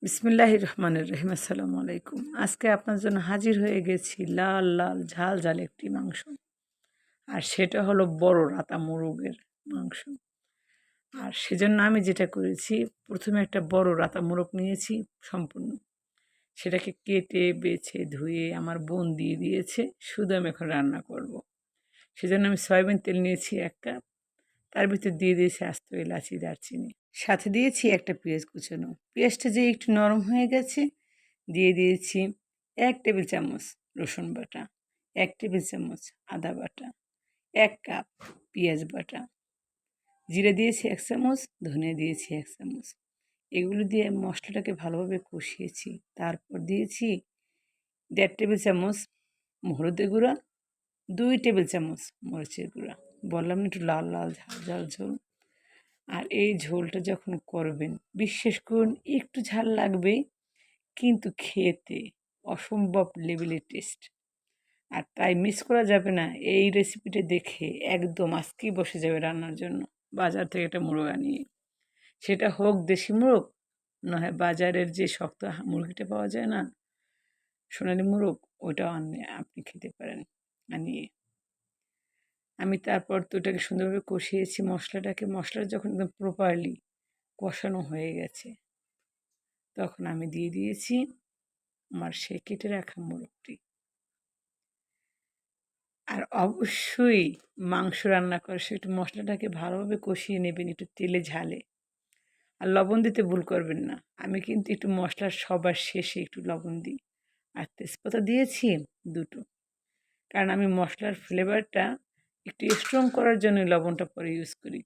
বিসমিল্লাহির রহমানির রহিম। আসসালামু আলাইকুম। আজকে আপনার জন্য হাজির হয়ে গেছি লাল লাল ঝাল ঝাল একটি মাংস। আর সেটা হলো বড় রাতা মোরগের মাংস। আর সেজন্য আমি যেটা করেছি, প্রথমে একটা বড় রাতা মোরগ নিয়েছি সম্পূর্ণ। সেটাকে কেটে বেছে ধুয়ে আমার বোন দিয়ে দিয়েছে, শুধু আমি এখন রান্না করব। সেজন্য আমি সয়াবিন তেল নিয়েছি ১ কাপ, তার ভিতর দিয়ে দিয়েছি আস্ত এলাচি, দারচিনি। সাথে দিয়েছি একটা পেঁয়াজ কুচানো। পেঁয়াজটা যে একটু নরম হয়ে গেছে, দিয়ে দিয়েছি ১ টেবিল চামচ রসুন বাটা, ১ টেবিল চামচ আদা বাটা, ১ কাপ পেঁয়াজ বাটা, জিরে দিয়েছি ১ চামচ, ধনিয়া দিয়েছি ১ চামচ। এগুলো দিয়ে মশলাটাকে ভালোভাবে কষিয়েছি। তারপর দিয়েছি ১.৫ টেবিল চামচ হলুদের গুঁড়া, ২ টেবিল চামচ মরিচের গুঁড়া। বললাম না একটু লাল লাল ঝাল ঝাল ঝোল। আর এই ঝোলটা যখন করবেন, বিশ্বাস করুন একটু ঝাল লাগবেই, কিন্তু খেতে অসম্ভব লেভেলের টেস্ট। আর তাই মিস করা যাবে না। এই রেসিপিটা দেখে একদম আজকেই বসে যাবে রান্নার জন্য, বাজার থেকে একটা মোরগ আনিয়ে। সেটা হোক দেশি মোরগ, নয় বাজারের যে শক্ত মুরগিটা পাওয়া যায় না, সোনালি মোরগ, ওটাও আনিয়ে আপনি খেতে পারেন আনিয়ে। আমি তারপর তো ওটাকে সুন্দরভাবে কষিয়েছি মশলাটাকে। মশলাটা যখন একদম প্রপারলি কষানো হয়ে গেছে, তখন আমি দিয়ে দিয়েছি আমার সেই কেটে রাখা মোরগটি। আর অবশ্যই মাংস রান্না করার সময় একটু মশলাটাকে ভালোভাবে কষিয়ে নেবেন একটু তেলে ঝালে। আর লবণ দিতে ভুল করবেন না। আমি কিন্তু একটু মশলার সবার শেষে একটু লবণ দিই। আর তেজপাতা দিয়েছি ২ টো। কারণ আমি মশলার ফ্লেভারটা একটু স্ট্রং করার জন্য লবণটা পরে ইউজ করি।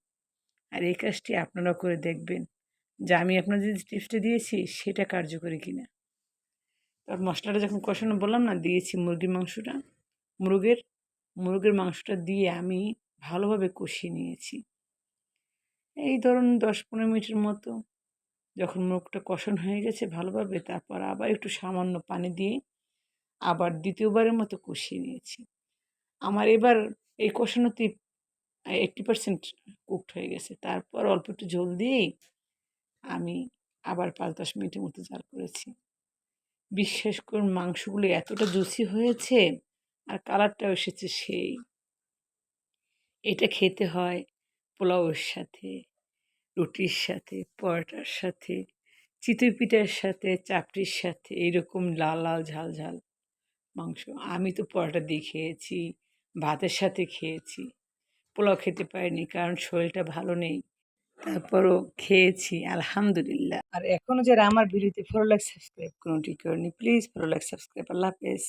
আর এই কাজটি আপনারাও করে দেখবেন যে আমি আপনাদের যে টিপসটা দিয়েছি সেটা কার্যকরী কিনা। আর মশলাটা যখন কষানো বললাম না, দিয়েছি মুরগির মাংসটা। মুরগের মুরগের মাংসটা দিয়ে আমি ভালোভাবে কষিয়ে নিয়েছি। এই ধরুন ১০-১৫ মিনিটের মতো। যখন মুরগটা কষানো হয়ে গেছে ভালোভাবে, তারপর আবার একটু সামান্য পানি দিয়ে আবার দ্বিতীয়বারের মতো কষিয়ে নিয়েছি। আমার এবার এই কষানোতেই 80% কুকড হয়ে গেছে। তারপর অল্প একটু ঝোল দিয়েই আমি আবার ৫-১০ মিনিটের মতো জাল করেছি। বিশ্বাস করুন মাংসগুলো এতটা জুসি হয়েছে, আর কালারটাও এসেছে সেই। এটা খেতে হয় পোলাওয়ের সাথে, রুটির সাথে, পরোটার সাথে, চিতই পিঠার সাথে, চাপটির সাথে, এইরকম লাল লাল ঝাল ঝাল মাংস। আমি তো পরোটা দিয়ে খেয়েছি, ভাতের সাথে খেয়েছি। পোলাও খেতে পারিনি কারণ শরীরটা ভালো নেই। তারপরও খেয়েছি আলহামদুলিল্লাহ। আর এখনও যারা আমার ভিডিওতে ফলো লাইক সাবস্ক্রাইব কোনটি করেনি, প্লিজ ফলো লাইক সাবস্ক্রাইব। আল্লাহ হাফেজ।